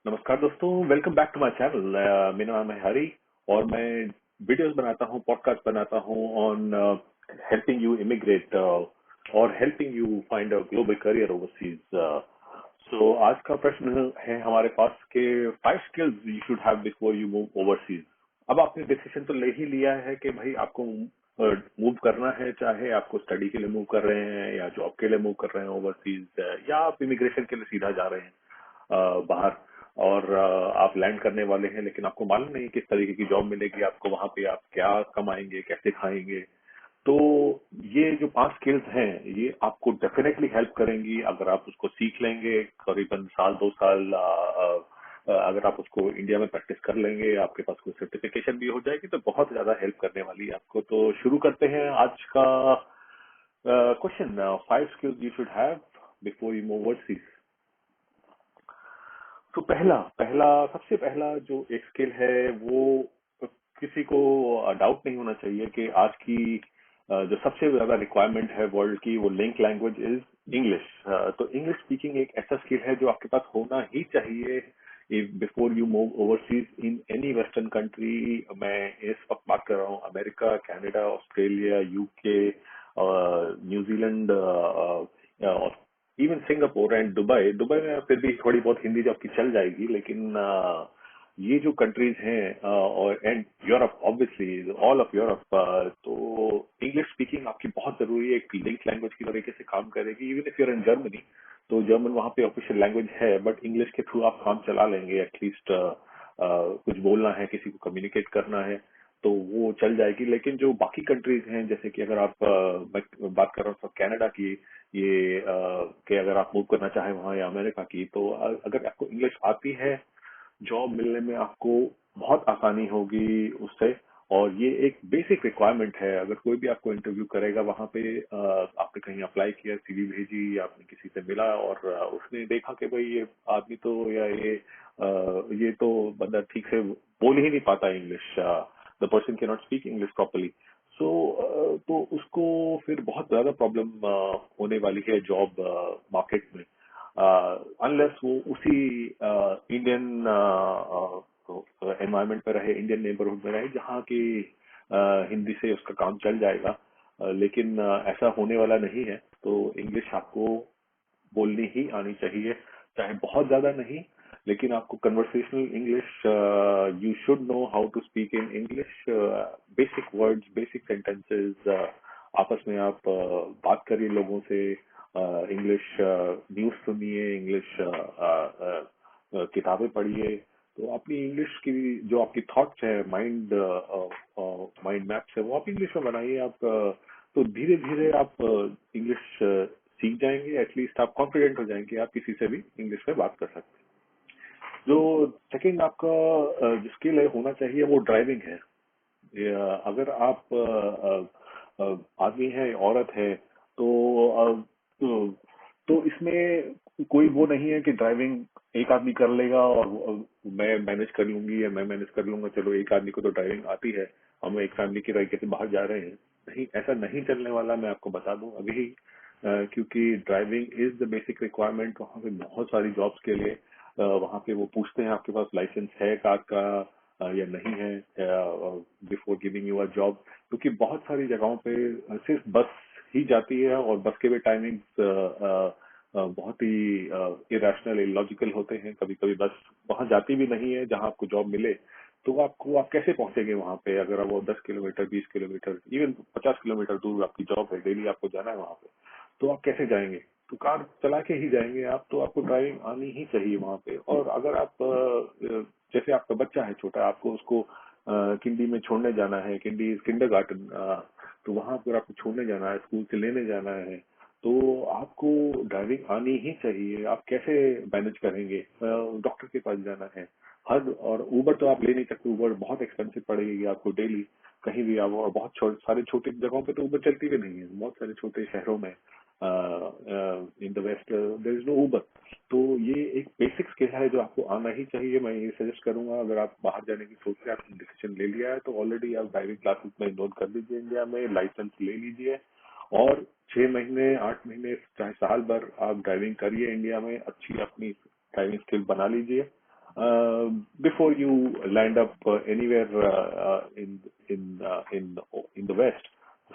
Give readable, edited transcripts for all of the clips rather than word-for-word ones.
नमस्कार दोस्तों, welcome back to my channel. मेरा नाम है हरी और मैं वीडियोस बनाता हूँ, पॉडकास्ट बनाता हूँ ऑन हेल्पिंग यू इमिग्रेट और helping you find a global career overseas. So आज का प्रश्न है हमारे पास कि 5 skills you should have before you move overseas. अब आपने डिसीजन तो ले ही लिया है कि भाई आपको मूव करना है, चाहे आपको स्टडी के लिए मूव कर रहे हैं या जॉब के लिए मूव कर रहे हैं ओवरसीज, या आप इमिग्रेशन के लिए सीधा जा रहे हैं बाहर, और आप लैंड करने वाले हैं, लेकिन आपको मालूम नहीं किस तरीके की जॉब मिलेगी आपको वहां पे, आप क्या कमाएंगे, कैसे खाएंगे। तो ये जो 5 skills हैं ये आपको डेफिनेटली हेल्प करेंगी अगर आप उसको सीख लेंगे। करीबन साल 2 साल अगर आप उसको इंडिया में प्रैक्टिस कर लेंगे, आपके पास कोई सर्टिफिकेशन भी हो जाएगी, तो बहुत ज्यादा हेल्प करने वाली है आपको। तो शुरू करते हैं आज का question. 5 skills you should have before you move overseas. तो पहला पहला सबसे पहला जो एक स्किल है वो किसी को डाउट नहीं होना चाहिए कि आज की जो सबसे ज्यादा रिक्वायरमेंट है वर्ल्ड की, वो लिंक लैंग्वेज इज इंग्लिश। तो इंग्लिश स्पीकिंग एक ऐसा स्किल है जो आपके पास होना ही चाहिए before you move overseas in any western country. मैं इस वक्त बात कर रहा हूँ America, Canada, Australia, UK, New Zealand, even Singapore and Dubai. Dubai में फिर भी थोड़ी बहुत हिंदी जो आपकी चल जाएगी, लेकिन ये जो कंट्रीज हैं और and Europe, obviously all of Europe, तो इंग्लिश स्पीकिंग आपकी बहुत जरूरी है। एक लिंक लैंग्वेज की तरीके से काम करेगी। Even if you're in Germany, तो जर्मन वहाँ पे ऑफिशियल लैंग्वेज है, बट इंग्लिश के थ्रू आप काम चला लेंगे एटलीस्ट। कुछ बोलना है, किसी को कम्युनिकेट करना है, तो वो चल जाएगी। लेकिन जो बाकी कंट्रीज हैं, जैसे कि अगर आप मैं बात कर रहा हूँ कनाडा की, ये कि अगर आप मूव करना चाहें वहां, या अमेरिका की, तो अगर आपको इंग्लिश आती है, जॉब मिलने में आपको बहुत आसानी होगी उससे। और ये एक बेसिक रिक्वायरमेंट है। अगर कोई भी आपको इंटरव्यू करेगा वहां पे, आपने कहीं अप्लाई किया, सीवी भेजी, या आपने किसी से मिला और उसने देखा कि भाई ये आदमी तो, या ये तो बंदा ठीक से बोल ही नहीं पाता English, the person can not speak English properly. So तो उसको फिर बहुत ज्यादा प्रॉब्लम होने वाली है जॉब मार्केट में, अनलेस वो उसी इंडियन एनवायरनमेंट में रहे, इंडियन नेबरहुड में रहे, जहाँ की हिंदी से उसका काम चल जाएगा। लेकिन ऐसा होने वाला नहीं है। तो इंग्लिश आपको बोलनी ही आनी चाहिए, चाहे बहुत ज्यादा नहीं, लेकिन आपको conversational English, you should know how to speak in English, basic words, basic sentences. आपस में आप बात करिए लोगों से, इंग्लिश न्यूज सुनिए, इंग्लिश किताबें पढ़िए। तो अपनी इंग्लिश की जो आपकी थॉट्स है, माइंड मैप्स है, वो आप इंग्लिश में बनाइए। आप तो धीरे धीरे आप इंग्लिश सीख जाएंगे। एटलीस्ट आप कॉन्फिडेंट हो जाएंगे, आप किसी से भी इंग्लिश में बात कर सकते हैं। जो सेकंड आपका जो स्किल है होना चाहिए, वो ड्राइविंग है। अगर आप आदमी है, औरत है, तो तो इसमें कोई वो नहीं है कि ड्राइविंग एक आदमी कर लेगा और मैं मैनेज कर लूंगी या मैं मैनेज कर लूंगा, चलो एक आदमी को तो ड्राइविंग आती है, हम एक फैमिली की तरीके से बाहर जा रहे हैं। नहीं, ऐसा नहीं चलने वाला, मैं आपको बता दूं अभी ही। क्योंकि driving is the basic requirement वहाँ पे बहुत सारी जॉब्स के लिए। वहाँ पे वो पूछते हैं आपके पास लाइसेंस है कार का या नहीं है before giving you a job. क्योंकि बहुत सारी जगहों पे सिर्फ बस ही जाती है, और बस के भी टाइमिंग्स बहुत ही इरेशनल, इलॉजिकल होते हैं। कभी कभी बस वहां जाती भी नहीं है जहां आपको जॉब मिले। तो आपको, आप कैसे पहुंचेंगे वहां पे? अगर वो 10 किलोमीटर, 20 किलोमीटर, इवन 50 किलोमीटर दूर आपकी जॉब है, डेली आपको जाना है वहां पे, तो आप कैसे जाएंगे? तो कार चला के ही जाएंगे आप। तो आपको ड्राइविंग आनी ही चाहिए वहां पे। और अगर आप जैसे आपका बच्चा है छोटा, आपको उसको किंडी में छोड़ने जाना है, किंडी किंडरगार्टन, तो वहां पर आपको छोड़ने जाना है, स्कूल से लेने जाना है, तो आपको ड्राइविंग आनी ही चाहिए। आप कैसे मैनेज करेंगे? डॉक्टर के पास जाना है, हर, और उबर तो आप ले नहीं सकते, उबर बहुत एक्सपेंसिव पड़ेगी आपको डेली कहीं भी आप। और बहुत सारे छोटे जगहों पे तो उबर चलती भी नहीं है, बहुत सारे छोटे शहरों में in the west there is no Uber. तो ये एक बेसिक स्किल है जो आपको आना ही चाहिए। मैं ये सजेस्ट करूंगा, अगर आप बाहर जाने की सोच रहे हैं, आपने डिसीजन ले लिया है, तो ऑलरेडी आप ड्राइविंग क्लासेस में इनरोल कर लीजिए, इंडिया में लाइसेंस ले लीजिए, और 6 महीने, 8 महीने, चाहे साल भर आप ड्राइविंग करिए इंडिया में, अच्छी अपनी ड्राइविंग स्किल बना लीजिए। before you land up anywhere in the West,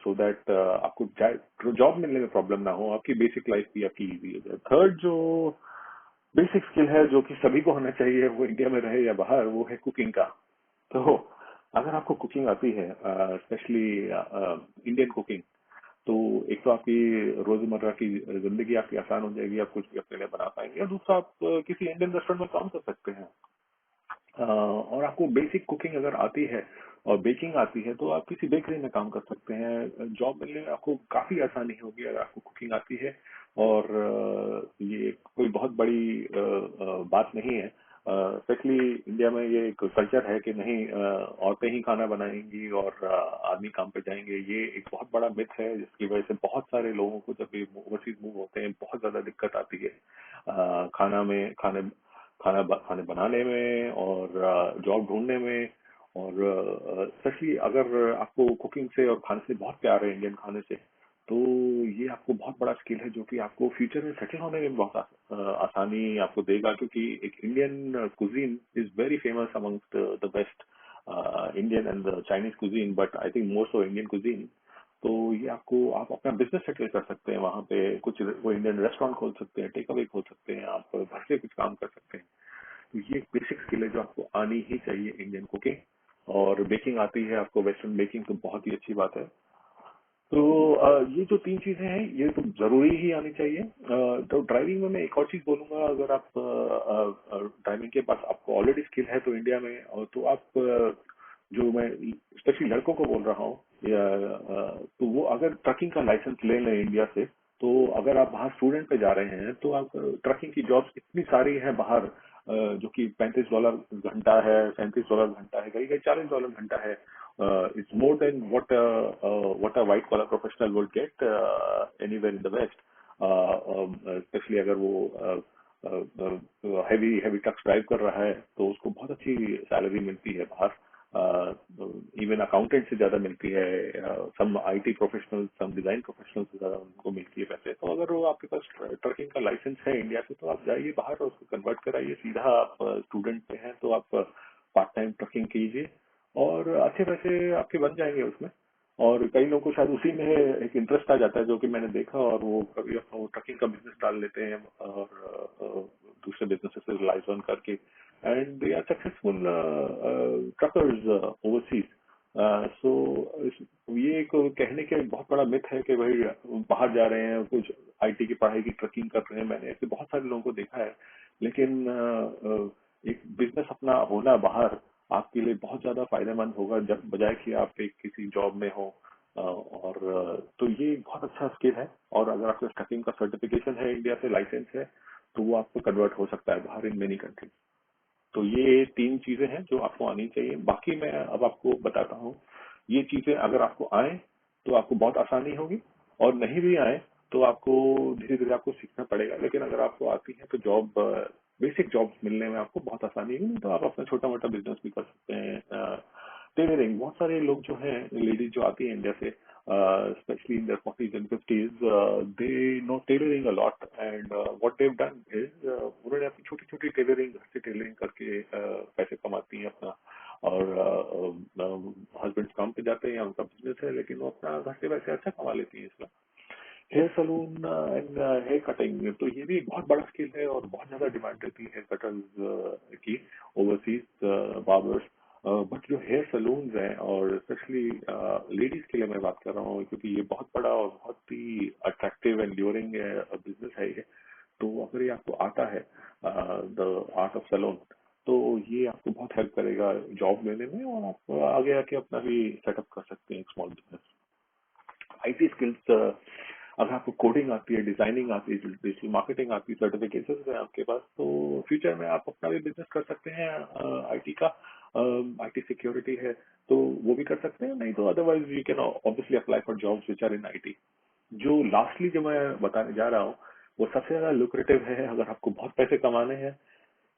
so that आपको जॉब मिलने में प्रॉब्लम ना हो, आपकी बेसिक लाइफ भी आपकी इजी हो जाए. थर्ड जो बेसिक स्किल है जो कि सभी को होना चाहिए, वो इंडिया में रहे या बाहर, वो है कुकिंग का. तो अगर आपको कुकिंग आती है, स्पेशली इंडियन कुकिंग, तो एक तो आपकी रोजमर्रा की जिंदगी आपकी आसान हो जाएगी, आप कुछ भी अपने लिए बना पाएंगे, और दूसरा आप किसी इंडियन रेस्टोरेंट में काम कर सकते हैं. और आपको बेसिक कुकिंग अगर आती है और बेकिंग आती है, तो आप किसी बेकरी में काम कर सकते हैं. जॉब मिलने में आपको काफी आसानी होगी अगर आपको कुकिंग आती है. और ये कोई बहुत बड़ी बात नहीं है. स्पेशली इंडिया में ये एक कल्चर है कि नहीं, औरतें ही खाना बनाएंगी और आदमी काम पे जाएंगे. ये एक बहुत बड़ा मिथ है, जिसकी वजह से बहुत सारे लोगों को जब ये ओवरसीज मूव होते हैं बहुत ज्यादा दिक्कत आती है खाने बनाने में और जॉब ढूंढने में. और स्पेशली अगर आपको कुकिंग से और खाने से बहुत प्यार है, इंडियन खाने से, तो ये आपको बहुत बड़ा स्किल है जो कि आपको फ्यूचर में सेटल होने में बहुत आसानी आपको देगा. क्योंकि एक Indian cuisine is very famous amongst the best Indian and the Chinese cuisine, but I think more so Indian cuisine. तो ये आप अपना बिजनेस सेटल कर सकते हैं वहां पे. कुछ वो इंडियन रेस्टोरेंट खोल सकते हैं, टेक अवे खोल सकते हैं, आप घर से कुछ काम कर सकते हैं. तो ये एक बेसिक स्किल है जो आपको आनी ही चाहिए, इंडियन कुकिंग. और बेकिंग आती है आपको, वेस्टर्न बेकिंग, तो बहुत ही अच्छी बात है. तो ये जो तीन चीजें हैं ये तो जरूरी ही आनी चाहिए. तो ड्राइविंग में मैं एक और चीज बोलूंगा, अगर आप ड्राइविंग के पास आपको ऑलरेडी स्किल है तो इंडिया में, तो आप जो मैं स्पेशली लड़कों को बोल रहा हूँ, तो वो अगर ट्रकिंग का लाइसेंस ले लें इंडिया से, तो अगर आप बाहर स्टूडेंट पे जा रहे हैं तो आप ट्रकिंग की जॉब्स इतनी सारी है बाहर, जो कि $35 घंटा है, $37 घंटा है, कहीं कहीं $40 घंटा है. It's more than what a white collar professional would get anywhere in the West. Especially अगर वो हैवी ट्रक्स ड्राइव कर रहा है, तो उसको बहुत अच्छी सैलरी मिलती है बाहर. इवन अकाउंटेंट से ज्यादा मिलती है. Some IT professional, some design professional से ज्यादा उनको मिलती है पैसे. तो अगर वो आपके पास ट्रकिंग का लाइसेंस है इंडिया से, तो आप जाइए बाहर और उसको कन्वर्ट कराइए. सीधा आप स्टूडेंट पे हैं तो आप पार्ट टाइम ट्रकिंग कीजिए और अच्छे पैसे आपके बन जाएंगे उसमें. और कई लोगों को शायद उसी में एक इंटरेस्ट आ जाता है, जो कि मैंने देखा, और वो कभी अपना वो ट्रकिंग का बिजनेस डाल लेते हैं और दूसरे बिजनेस से रिलाइज ऑन करके, and they are successful truckers overseas. So ये एक कहने के बहुत बड़ा मिथ है कि भाई बाहर जा रहे हैं, कुछ आईटी की पढ़ाई की ट्रकिंग कर रहे हैं. मैंने ऐसे बहुत सारे लोगों को देखा है. लेकिन एक बिजनेस अपना होना बाहर आपके लिए बहुत ज्यादा फायदेमंद होगा, जब बजाय कि आप एक किसी जॉब में हो. और तो ये एक बहुत अच्छा स्किल है. और अगर आपके ट्रकिंग का सर्टिफिकेशन है इंडिया से, लाइसेंस है, तो वो आपको कन्वर्ट हो सकता है बाहर इन मेनी कंट्रीज. तो ये तीन चीजें हैं जो आपको आनी चाहिए. बाकी मैं अब आपको बताता हूँ. ये चीजें अगर आपको आए तो आपको बहुत आसानी होगी, और नहीं भी आए तो आपको धीरे धीरे आपको सीखना पड़ेगा. लेकिन अगर आपको आती है तो जॉब, बेसिक जॉब मिलने में आपको बहुत आसानी होगी. तो आप अपना छोटा मोटा बिजनेस भी कर सकते हैं. टेलरिंग, बहुत सारे लोग जो हैं, लेडीज जो आती हैं इंडिया से, especially in their 40s and 50s, they know tailoring a lot, and what they've done is उन्होंने अपनी छोटी छोटी टेलरिंग, घर से टेलरिंग करके पैसे कमाती हैं अपना. और हस्बैंड काम पे जाते हैं या उनका बिजनेस है, लेकिन वो अपना घर से वैसे अच्छा कमा लेती हैं इसका. Hair salon and hair cutting, तो ये भी एक बहुत बड़ा स्किल है और बहुत ज्यादा डिमांड रहती है हेयर कटर्स की, ओवरसीज बार्बर्स. बट जो हेयर सलून्स हैं, और स्पेशली लेडीज के लिए मैं बात कर रहा हूँ, क्योंकि ये बहुत बड़ा और बहुत ही अट्रैक्टिव एंड ड्यूरिंग बिजनेस है ये. तो अगर ये आपको आता है, द आर्ट ऑफ सलून, तो ये आपको बहुत हेल्प करेगा जॉब लेने में, और आप आगे आके अपना भी सेटअप कर सकते हैं एक स्मॉल बिजनेस. आईटी स्किल्स, अगर आपको कोडिंग आती है, डिजाइनिंग आती है, डिजिटल मार्केटिंग आती है, सर्टिफिकेशन है आपके पास, तो फ्यूचर में आप अपना भी बिजनेस कर सकते हैं आईटी का. आईटी सिक्योरिटी है तो वो भी कर सकते हैं. नहीं तो otherwise you can obviously apply for jobs which are in IT. जो लास्टली जो मैं बताने जा रहा हूँ, वो सबसे ज्यादा लुक्रेटिव है. अगर आपको बहुत पैसे कमाने हैं,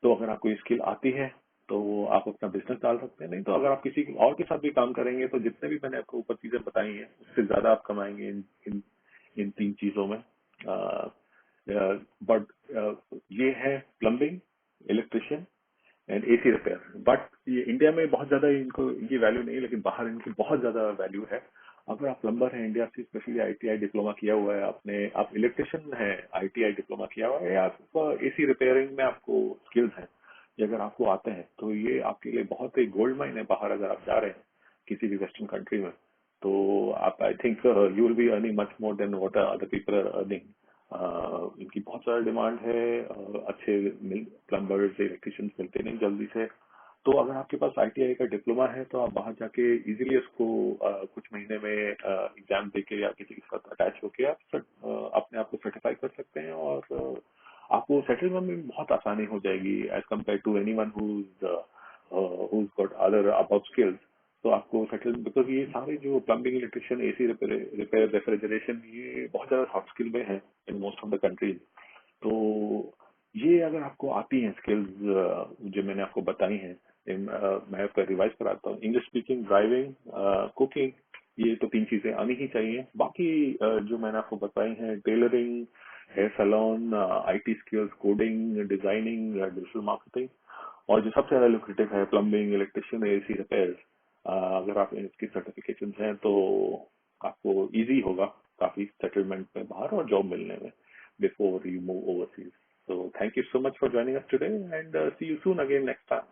तो अगर आपको ये स्किल आती है तो आप अपना बिजनेस डाल सकते हैं. नहीं तो अगर आप किसी और के साथ भी काम करेंगे, तो जितने भी मैंने आपको ऊपर चीजें बताई हैं, उससे ज्यादा आप कमाएंगे इन तीन चीजों में. बट ये है plumbing, electrician and AC repair. But ये इंडिया में बहुत ज्यादा इनको इनकी वैल्यू नहीं है, लेकिन बाहर इनकी बहुत ज्यादा वैल्यू है। अगर आप प्लम्बर हैं इंडिया से, स्पेशली आईटीआई डिप्लोमा किया हुआ है आपने, आप इलेक्ट्रिशियन हैं, आईटीआई डिप्लोमा किया हुआ है, या आप एसी रिपेयरिंग में आपको स्किल्स हैं, ये अगर आपको आते हैं तो ये आपके लिए बहुत ही गोल्ड माइन है। बाहर अगर आप जा रहे हैं किसी भी वेस्टर्न कंट्री में, तो आप I think you will be earning much more than what other people are earning. इनकी बहुत सारा डिमांड है। अच्छे प्लम्बर्स इलेक्ट्रिशियंस मिलते नहीं जल्दी से। तो अगर आपके पास आईटीआई का डिप्लोमा है तो आप बाहर जाके इजीली उसको कुछ महीने में एग्जाम देके या किसी के साथ अटैच होके आप अपने आप को सर्टिफाई कर सकते हैं, और आपको सेटलमेंट में बहुत आसानी हो जाएगी as compare to anyone who's got other above skills। तो आपको सेटल, बिकॉज ये सारे जो plumbing, electrician, AC repair, refrigeration, ये बहुत ज्यादा सॉफ्ट स्किल में है in most of the countries. तो ये अगर आपको आती हैं स्किल्स जो मैंने आपको बताई हैं, मैं आपका रिवाइज कराता हूँ। इंग्लिश स्पीकिंग, ड्राइविंग, कुकिंग, ये तो 3 चीजें आनी ही चाहिए। बाकी जो मैंने आपको बताई हैं, tailoring, hair salon, IT skills, coding, designing, digital marketing, और जो सबसे ज्यादा लुक्रेटिव है प्लम्बिंग, इलेक्ट्रिशियन, एसी रिपेयर, अगर आप इसकी सर्टिफिकेशन हैं तो आपको इजी होगा काफी सेटलमेंट में बाहर और जॉब मिलने में before you move overseas. So thank you so much for joining us today, and see you soon again next time.